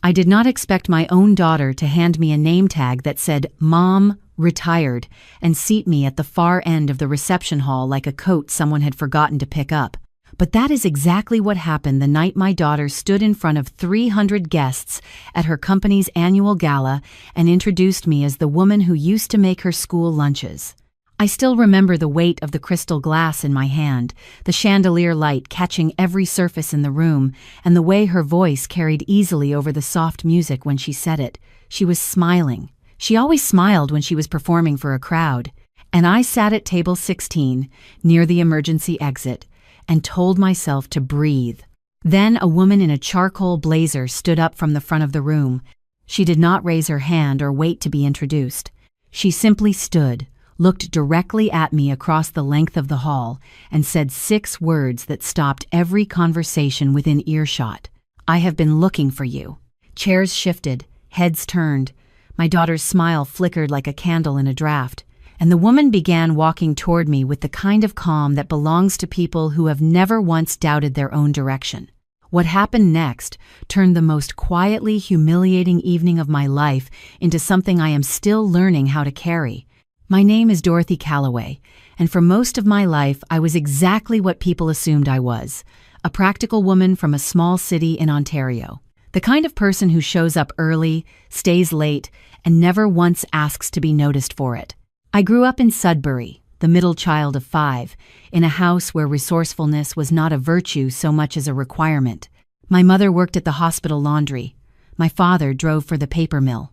I did not expect my own daughter to hand me a name tag that said, "Mom, retired," and seat me at the far end of the reception hall like a coat someone had forgotten to pick up. But that is exactly what happened the night my daughter stood in front of 300 guests at her company's annual gala and introduced me as the woman who used to make her school lunches. I still remember the weight of the crystal glass in my hand, the chandelier light catching every surface in the room, and the way her voice carried easily over the soft music when she said it. She was smiling. She always smiled when she was performing for a crowd. And I sat at table 16, near the emergency exit, and told myself to breathe. Then a woman in a charcoal blazer stood up from the front of the room. She did not raise her hand or wait to be introduced. She simply stood, looked directly at me across the length of the hall, and said 6 words that stopped every conversation within earshot. "I have been looking for you." Chairs shifted, heads turned. My daughter's smile flickered like a candle in a draft, and the woman began walking toward me with the kind of calm that belongs to people who have never once doubted their own direction. What happened next turned the most quietly humiliating evening of my life into something I am still learning how to carry. My name is Dorothy Calloway, and for most of my life I was exactly what people assumed I was, a practical woman from a small city in Ontario. The kind of person who shows up early, stays late, and never once asks to be noticed for it. I grew up in Sudbury, the middle child of 5, in a house where resourcefulness was not a virtue so much as a requirement. My mother worked at the hospital laundry. My father drove for the paper mill.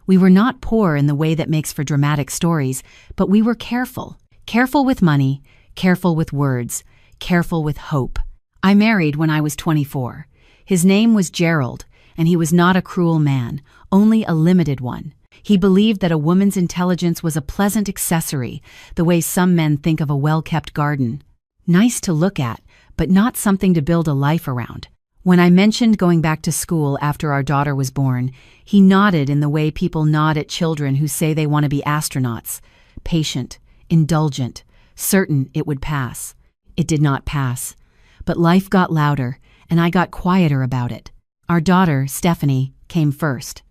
We were not poor in the way that makes for dramatic stories, but we were careful. Careful with money, careful with words, careful with hope. I married when I was 24. His name was Gerald, and he was not a cruel man, only a limited one. He believed that a woman's intelligence was a pleasant accessory, the way some men think of a well-kept garden. Nice to look at, but not something to build a life around. When I mentioned going back to school after our daughter was born, he nodded in the way people nod at children who say they want to be astronauts. Patient, indulgent, certain it would pass. It did not pass. But life got louder, and I got quieter about it. Our daughter, Stephanie, came first.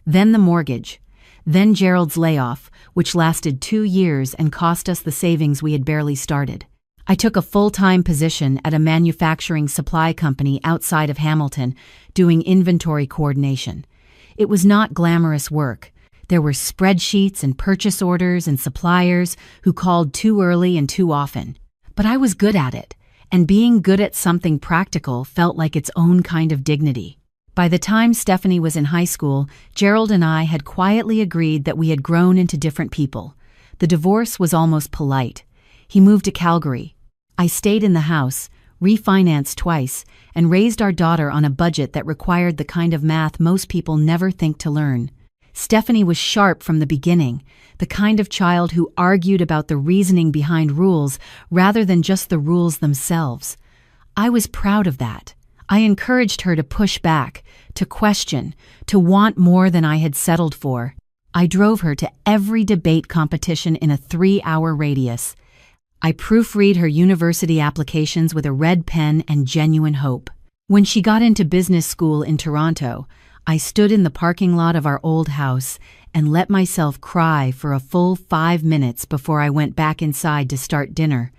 Then the mortgage. Then Gerald's layoff, which lasted 2 years and cost us the savings we had barely started. I took a full-time position at a manufacturing supply company outside of Hamilton, doing inventory coordination. It was not glamorous work. There were spreadsheets and purchase orders and suppliers who called too early and too often. But I was good at it, and being good at something practical felt like its own kind of dignity. By the time Stephanie was in high school, Gerald and I had quietly agreed that we had grown into different people. The divorce was almost polite. He moved to Calgary. I stayed in the house, refinanced twice, and raised our daughter on a budget that required the kind of math most people never think to learn. Stephanie was sharp from the beginning, the kind of child who argued about the reasoning behind rules rather than just the rules themselves. I was proud of that. I encouraged her to push back, to question, to want more than I had settled for. I drove her to every debate competition in a 3-hour radius. I proofread her university applications with a red pen and genuine hope. When she got into business school in Toronto, I stood in the parking lot of our old house and let myself cry for a full 5 minutes before I went back inside to start dinner.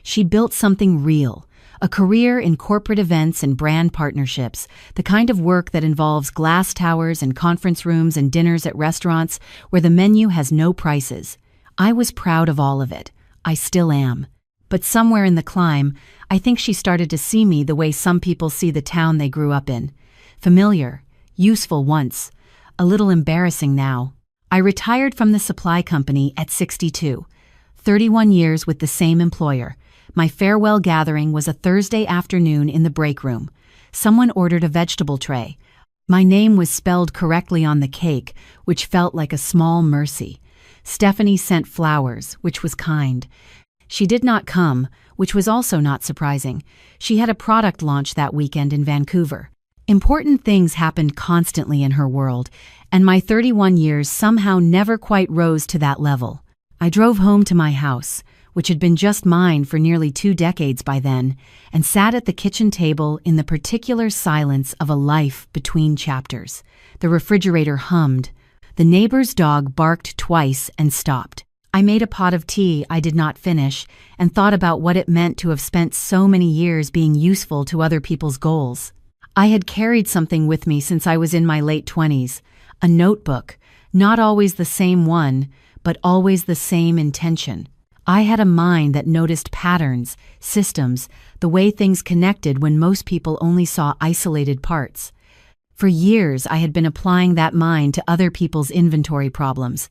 She built something real. A career in corporate events and brand partnerships, the kind of work that involves glass towers and conference rooms and dinners at restaurants where the menu has no prices. I was proud of all of it. I still am. But somewhere in the climb, I think she started to see me the way some people see the town they grew up in. Familiar, useful once, a little embarrassing now. I retired from the supply company at 62, 31 years with the same employer. My farewell gathering was a Thursday afternoon in the break room. Someone ordered a vegetable tray. My name was spelled correctly on the cake, which felt like a small mercy. Stephanie sent flowers, which was kind. She did not come, which was also not surprising. She had a product launch that weekend in Vancouver. Important things happened constantly in her world, and my 31 years somehow never quite rose to that level. I drove home to my house, which had been just mine for nearly 2 decades by then, and sat at the kitchen table in the particular silence of a life between chapters. The refrigerator hummed. The neighbor's dog barked twice and stopped. I made a pot of tea I did not finish and thought about what it meant to have spent so many years being useful to other people's goals. I had carried something with me since I was in my late 20s, a notebook, not always the same one, but always the same intention. I had a mind that noticed patterns, systems, the way things connected when most people only saw isolated parts. For years, I had been applying that mind to other people's inventory problems.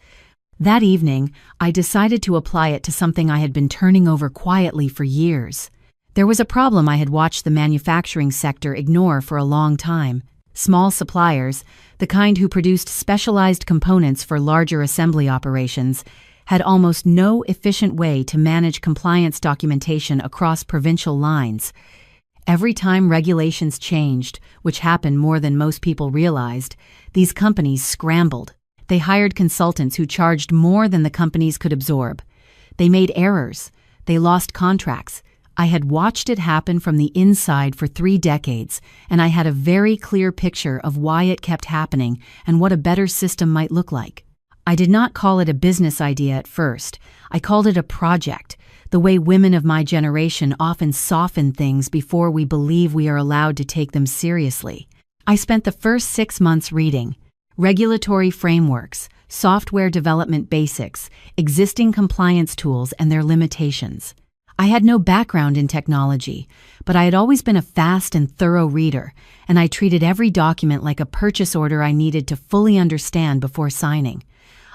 That evening, I decided to apply it to something I had been turning over quietly for years. There was a problem I had watched the manufacturing sector ignore for a long time. Small suppliers, the kind who produced specialized components for larger assembly operations, had almost no efficient way to manage compliance documentation across provincial lines. Every time regulations changed, which happened more than most people realized, these companies scrambled. They hired consultants who charged more than the companies could absorb. They made errors. They lost contracts. I had watched it happen from the inside for 3 decades, and I had a very clear picture of why it kept happening and what a better system might look like. I did not call it a business idea at first. I called it a project, the way women of my generation often soften things before we believe we are allowed to take them seriously. I spent the first 6 months reading regulatory frameworks, software development basics, existing compliance tools and their limitations. I had no background in technology, but I had always been a fast and thorough reader, and I treated every document like a purchase order I needed to fully understand before signing.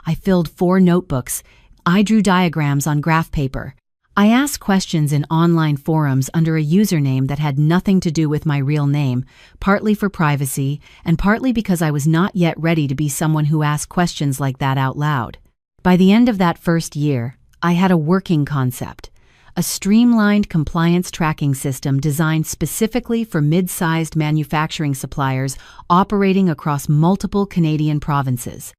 I filled 4 notebooks. I drew diagrams on graph paper. I asked questions in online forums under a username that had nothing to do with my real name, partly for privacy and partly because I was not yet ready to be someone who asked questions like that out loud. By the end of that first year, I had a working concept. A streamlined compliance tracking system designed specifically for mid-sized manufacturing suppliers operating across multiple Canadian provinces.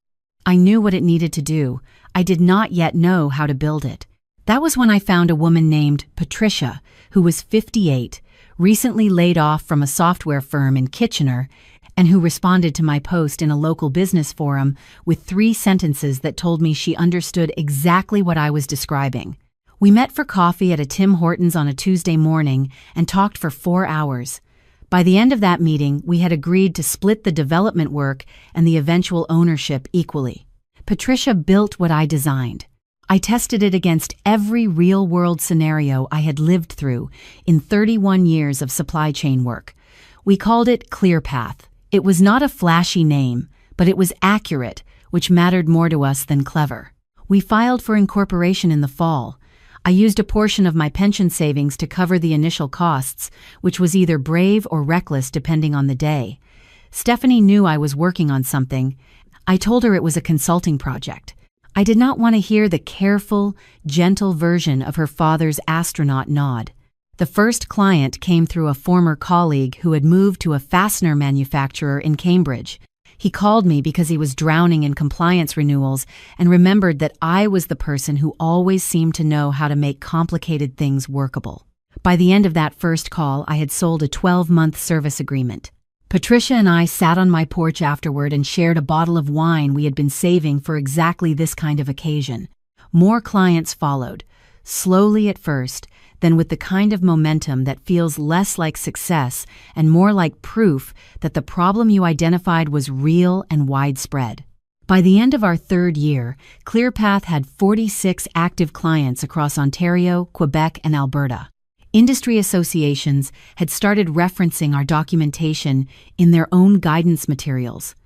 I knew what it needed to do. I did not yet know how to build it. That was when I found a woman named Patricia, who was 58, recently laid off from a software firm in Kitchener, and who responded to my post in a local business forum with 3 sentences that told me she understood exactly what I was describing. We met for coffee at a Tim Hortons on a Tuesday morning and talked for 4 hours. By the end of that meeting, we had agreed to split the development work and the eventual ownership equally. Patricia built what I designed. I tested it against every real-world scenario I had lived through in 31 years of supply chain work. We called it ClearPath. It was not a flashy name, but it was accurate, which mattered more to us than clever. We filed for incorporation in the fall. I used a portion of my pension savings to cover the initial costs, which was either brave or reckless depending on the day. Stephanie knew I was working on something. I told her it was a consulting project. I did not want to hear the careful, gentle version of her father's astronaut nod. The first client came through a former colleague who had moved to a fastener manufacturer in Cambridge. He called me because he was drowning in compliance renewals and remembered that I was the person who always seemed to know how to make complicated things workable. By the end of that first call, I had sold a 12-month service agreement. Patricia and I sat on my porch afterward and shared a bottle of wine we had been saving for exactly this kind of occasion. More clients followed, slowly at first, then with the kind of momentum that feels less like success and more like proof that the problem you identified was real and widespread. By the end of our 3rd year, ClearPath had 46 active clients across Ontario, Quebec, and Alberta. Industry associations had started referencing our documentation in their own guidance materials.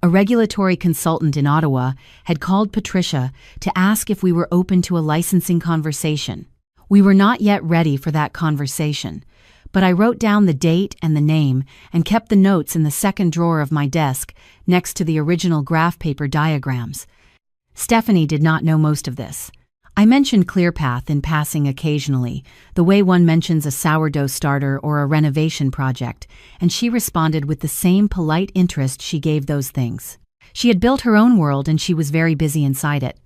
A regulatory consultant in Ottawa had called Patricia to ask if we were open to a licensing conversation. We were not yet ready for that conversation, but I wrote down the date and the name and kept the notes in the second drawer of my desk next to the original graph paper diagrams. Stephanie did not know most of this. I mentioned ClearPath in passing occasionally, the way one mentions a sourdough starter or a renovation project, and she responded with the same polite interest she gave those things. She had built her own world and she was very busy inside it.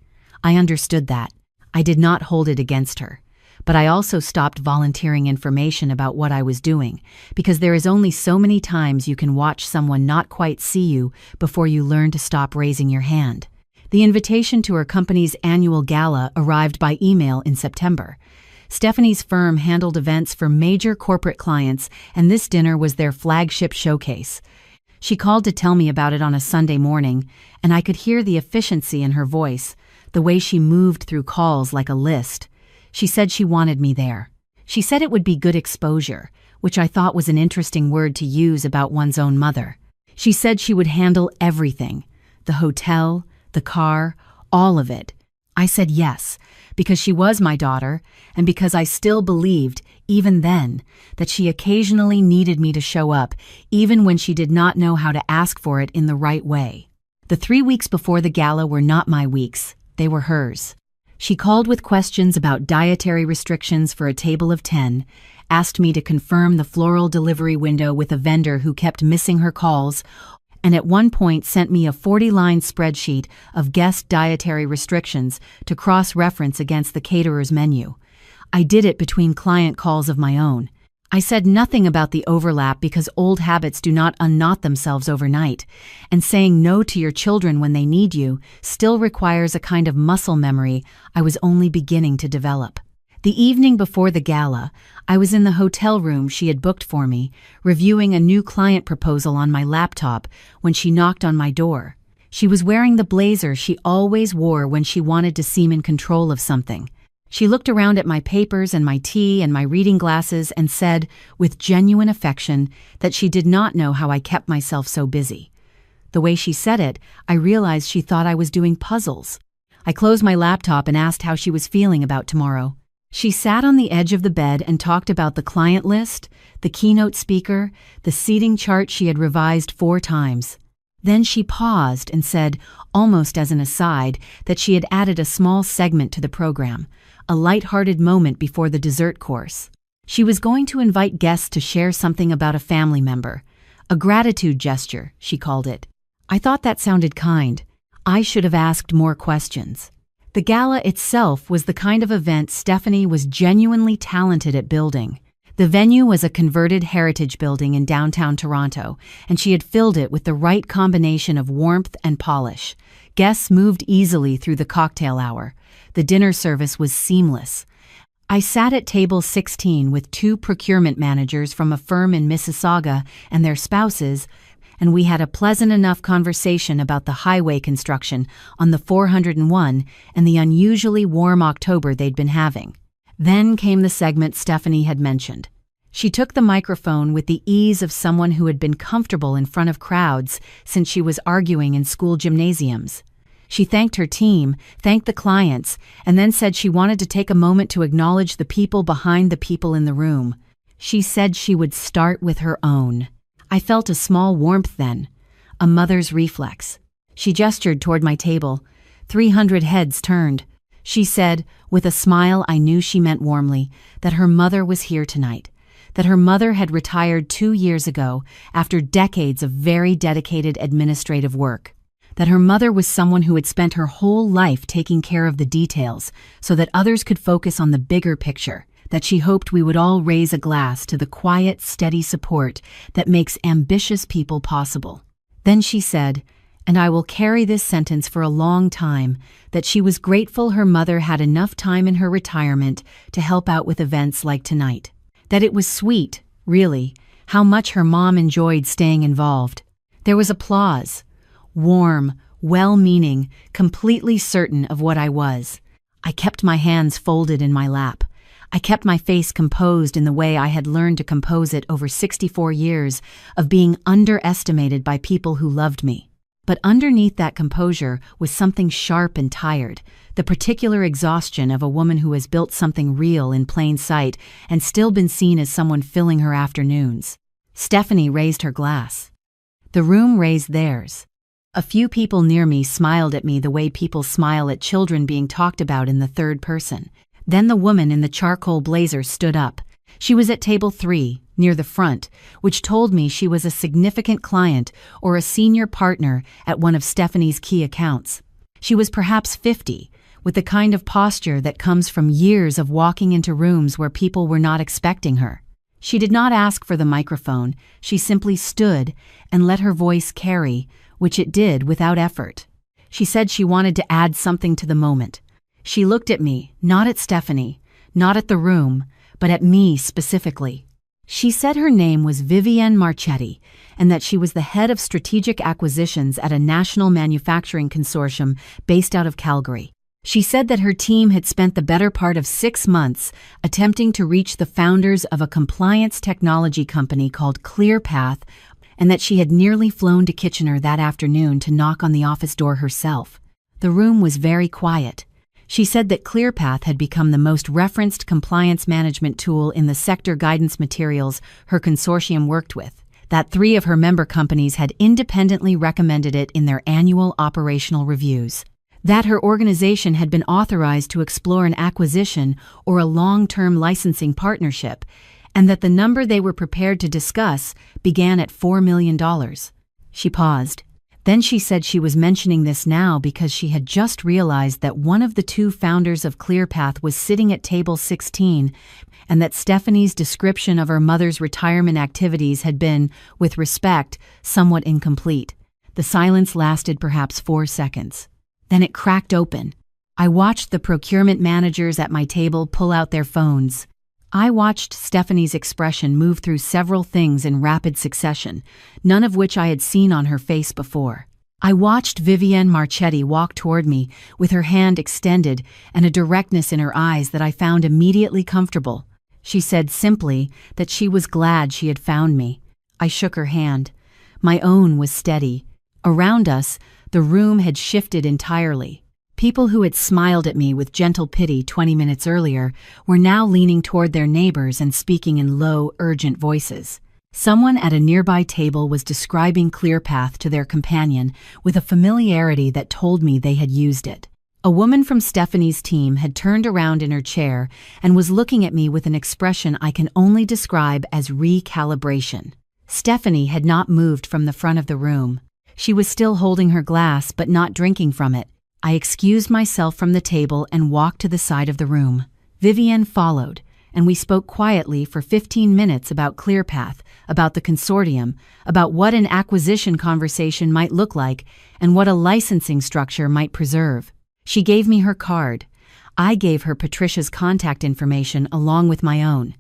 I understood that. I did not hold it against her. but I also stopped volunteering information about what I was doing, because there is only so many times you can watch someone not quite see you before you learn to stop raising your hand. The invitation to her company's annual gala arrived by email in September. Stephanie's firm handled events for major corporate clients, and this dinner was their flagship showcase. She called to tell me about it on a Sunday morning, and I could hear the efficiency in her voice, the way she moved through calls like a list. She said she wanted me there. She said it would be good exposure, which I thought was an interesting word to use about one's own mother. She said she would handle everything, the hotel, the car, all of it. I said yes, because she was my daughter, and because I still believed, even then, that she occasionally needed me to show up, even when she did not know how to ask for it in the right way. The 3 weeks before the gala were not my weeks, they were hers. She called with questions about dietary restrictions for a table of 10, asked me to confirm the floral delivery window with a vendor who kept missing her calls, and at one point sent me a 40-line spreadsheet of guest dietary restrictions to cross-reference against the caterer's menu. I did it between client calls of my own. I said nothing about the overlap because old habits do not unknot themselves overnight, and saying no to your children when they need you still requires a kind of muscle memory I was only beginning to develop. The evening before the gala, I was in the hotel room she had booked for me, reviewing a new client proposal on my laptop when she knocked on my door. She was wearing the blazer she always wore when she wanted to seem in control of something. She looked around at my papers and my tea and my reading glasses and said, with genuine affection, that she did not know how I kept myself so busy. The way she said it, I realized she thought I was doing puzzles. I closed my laptop and asked how she was feeling about tomorrow. She sat on the edge of the bed and talked about the client list, the keynote speaker, the seating chart she had revised 4 times. Then she paused and said, almost as an aside, that she had added a small segment to the program, a light-hearted moment before the dessert course. She was going to invite guests to share something about a family member, a gratitude gesture, she called it. I thought that sounded kind. I should have asked more questions. The gala itself was the kind of event Stephanie was genuinely talented at building. The venue was a converted heritage building in downtown Toronto, and she had filled it with the right combination of warmth and polish. Guests moved easily through the cocktail hour. The dinner service was seamless. I sat at table 16 with 2 procurement managers from a firm in Mississauga and their spouses, and we had a pleasant enough conversation about the highway construction on the 401 and the unusually warm October they'd been having. Then came the segment Stephanie had mentioned. She took the microphone with the ease of someone who had been comfortable in front of crowds since she was arguing in school gymnasiums. She thanked her team, thanked the clients, and then said she wanted to take a moment to acknowledge the people behind the people in the room. She said she would start with her own. I felt a small warmth then, a mother's reflex. She gestured toward my table. 300 heads turned. She said, with a smile I knew she meant warmly, that her mother was here tonight, that her mother had retired 2 years ago after decades of very dedicated administrative work, that her mother was someone who had spent her whole life taking care of the details so that others could focus on the bigger picture, that she hoped we would all raise a glass to the quiet, steady support that makes ambitious people possible. Then she said, and I will carry this sentence for a long time, that she was grateful her mother had enough time in her retirement to help out with events like tonight. That it was sweet, really, how much her mom enjoyed staying involved. There was applause. Warm, well-meaning, completely certain of what I was. I kept my hands folded in my lap. I kept my face composed in the way I had learned to compose it over 64 years of being underestimated by people who loved me. But underneath that composure was something sharp and tired, the particular exhaustion of a woman who has built something real in plain sight and still been seen as someone filling her afternoons. Stephanie raised her glass. The room raised theirs. A few people near me smiled at me the way people smile at children being talked about in the third person. Then the woman in the charcoal blazer stood up. She was at table 3, near the front, which told me she was a significant client or a senior partner at one of Stephanie's key accounts. She was perhaps 50, with the kind of posture that comes from years of walking into rooms where people were not expecting her. She did not ask for the microphone, she simply stood and let her voice carry, which it did without effort. She said she wanted to add something to the moment. She looked at me, not at Stephanie, not at the room, but at me specifically. She said her name was Vivienne Marchetti and that she was the head of strategic acquisitions at a national manufacturing consortium based out of Calgary. She said that her team had spent the better part of 6 months attempting to reach the founders of a compliance technology company called ClearPath, and that she had nearly flown to Kitchener that afternoon to knock on the office door herself. The room was very quiet. She said that ClearPath had become the most referenced compliance management tool in the sector guidance materials her consortium worked with, that 3 of her member companies had independently recommended it in their annual operational reviews, that her organization had been authorized to explore an acquisition or a long-term licensing partnership, and that the number they were prepared to discuss began at $4 million. She paused. Then she said she was mentioning this now because she had just realized that one of the 2 founders of ClearPath was sitting at table 16, and that Stephanie's description of her mother's retirement activities had been, with respect, somewhat incomplete. The silence lasted perhaps 4 seconds. Then it cracked open. I watched the procurement managers at my table pull out their phones. I watched Stephanie's expression move through several things in rapid succession, none of which I had seen on her face before. I watched Vivienne Marchetti walk toward me with her hand extended and a directness in her eyes that I found immediately comfortable. She said simply that she was glad she had found me. I shook her hand. My own was steady. Around us, the room had shifted entirely. People who had smiled at me with gentle pity 20 minutes earlier were now leaning toward their neighbors and speaking in low, urgent voices. Someone at a nearby table was describing ClearPath to their companion with a familiarity that told me they had used it. A woman from Stephanie's team had turned around in her chair and was looking at me with an expression I can only describe as recalibration. Stephanie had not moved from the front of the room. She was still holding her glass but not drinking from it. I excused myself from the table and walked to the side of the room. Vivienne followed, and we spoke quietly for 15 minutes about ClearPath, about the consortium, about what an acquisition conversation might look like, and what a licensing structure might preserve. She gave me her card. I gave her Patricia's contact information along with my own.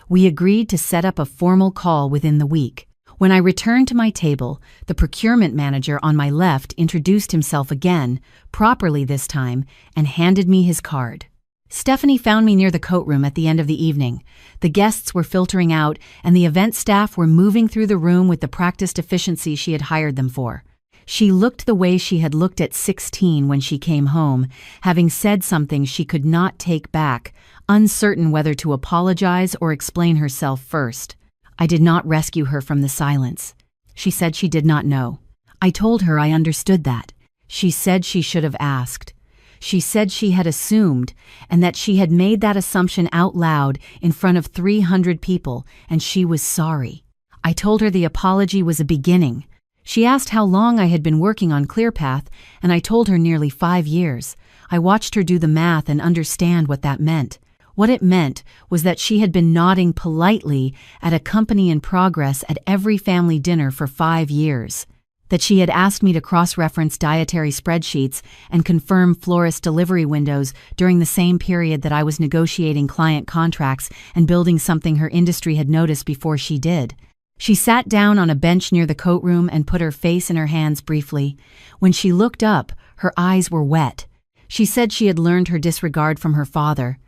We agreed to set up a formal call within the week. When I returned to my table, the procurement manager on my left introduced himself again, properly this time, and handed me his card. Stephanie found me near the coat room at the end of the evening. The guests were filtering out, and the event staff were moving through the room with the practiced efficiency she had hired them for. She looked the way she had looked at 16 when she came home, having said something she could not take back, uncertain whether to apologize or explain herself first. I did not rescue her from the silence. She said she did not know. I told her I understood that. She said she should have asked. She said she had assumed, and that she had made that assumption out loud in front of 300 people, and she was sorry. I told her the apology was a beginning. She asked how long I had been working on ClearPath, and I told her nearly 5 years. I watched her do the math and understand what that meant. What it meant was that she had been nodding politely at a company in progress at every family dinner for 5 years. That she had asked me to cross-reference dietary spreadsheets and confirm florist delivery windows during the same period that I was negotiating client contracts and building something her industry had noticed before she did. She sat down on a bench near the coat room and put her face in her hands briefly. When she looked up, her eyes were wet. She said she had learned her disregard from her father,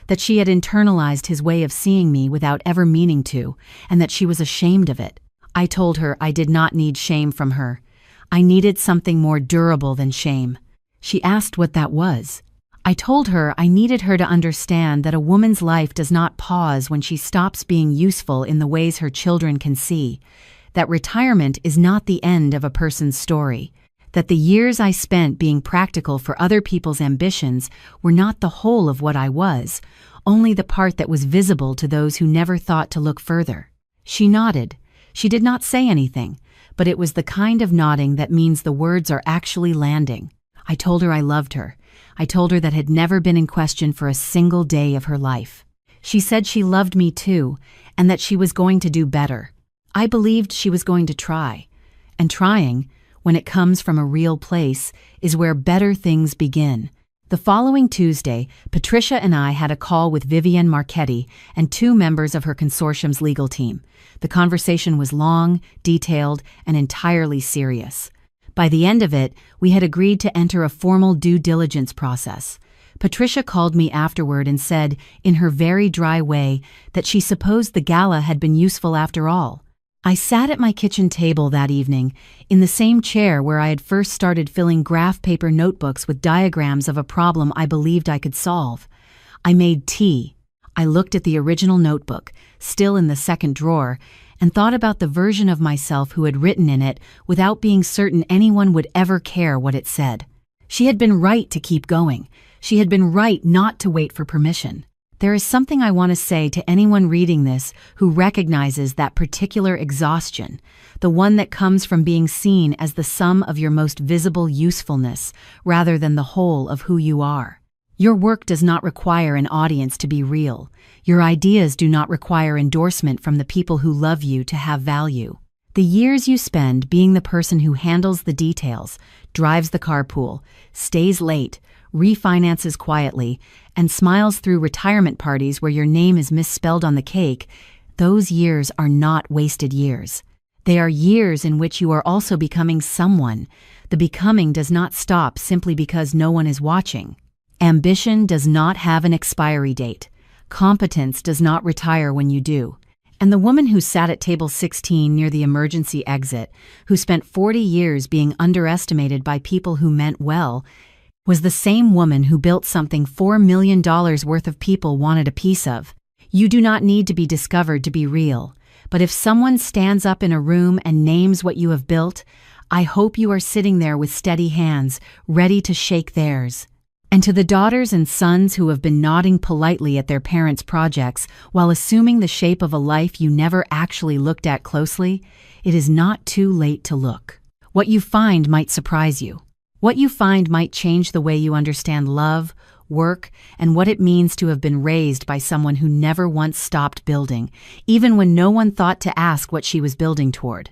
that she had internalized his way of seeing me without ever meaning to, and that she was ashamed of it. I told her I did not need shame from her. I needed something more durable than shame. She asked what that was. I told her I needed her to understand that a woman's life does not pause when she stops being useful in the ways her children can see, that retirement is not the end of a person's story, that the years I spent being practical for other people's ambitions were not the whole of what I was, only the part that was visible to those who never thought to look further. She nodded. She did not say anything, but it was the kind of nodding that means the words are actually landing. I told her I loved her, I told her that had never been in question for a single day of her life. She said she loved me too, and that she was going to do better. I believed she was going to try. And trying, when it comes from a real place, is where better things begin. The following Tuesday, Patricia and I had a call with Vivienne Marchetti and 2 members of her consortium's legal team. The conversation was long, detailed, and entirely serious. By the end of it, we had agreed to enter a formal due diligence process. Patricia called me afterward and said, in her very dry way, that she supposed the gala had been useful after all. I sat at my kitchen table that evening, in the same chair where I had first started filling graph paper notebooks with diagrams of a problem I believed I could solve. I made tea. I looked at the original notebook, still in the second drawer, and thought about the version of myself who had written in it without being certain anyone would ever care what it said. She had been right to keep going. She had been right not to wait for permission. There is something I want to say to anyone reading this who recognizes that particular exhaustion, the one that comes from being seen as the sum of your most visible usefulness rather than the whole of who you are. Your work does not require an audience to be real. Your ideas do not require endorsement from the people who love you to have value. The years you spend being the person who handles the details, drives the carpool, stays late, refinances quietly, and smiles through retirement parties where your name is misspelled on the cake, those years are not wasted years. They are years in which you are also becoming someone. The becoming does not stop simply because no one is watching. Ambition does not have an expiry date. Competence does not retire when you do. And the woman who sat at table 16 near the emergency exit, who spent 40 years being underestimated by people who meant well, was the same woman who built something $4 million worth of people wanted a piece of. You do not need to be discovered to be real, but if someone stands up in a room and names what you have built, I hope you are sitting there with steady hands, ready to shake theirs. And to the daughters and sons who have been nodding politely at their parents' projects while assuming the shape of a life you never actually looked at closely, it is not too late to look. What you find might surprise you. What you find might change the way you understand love, work, and what it means to have been raised by someone who never once stopped building, even when no one thought to ask what she was building toward.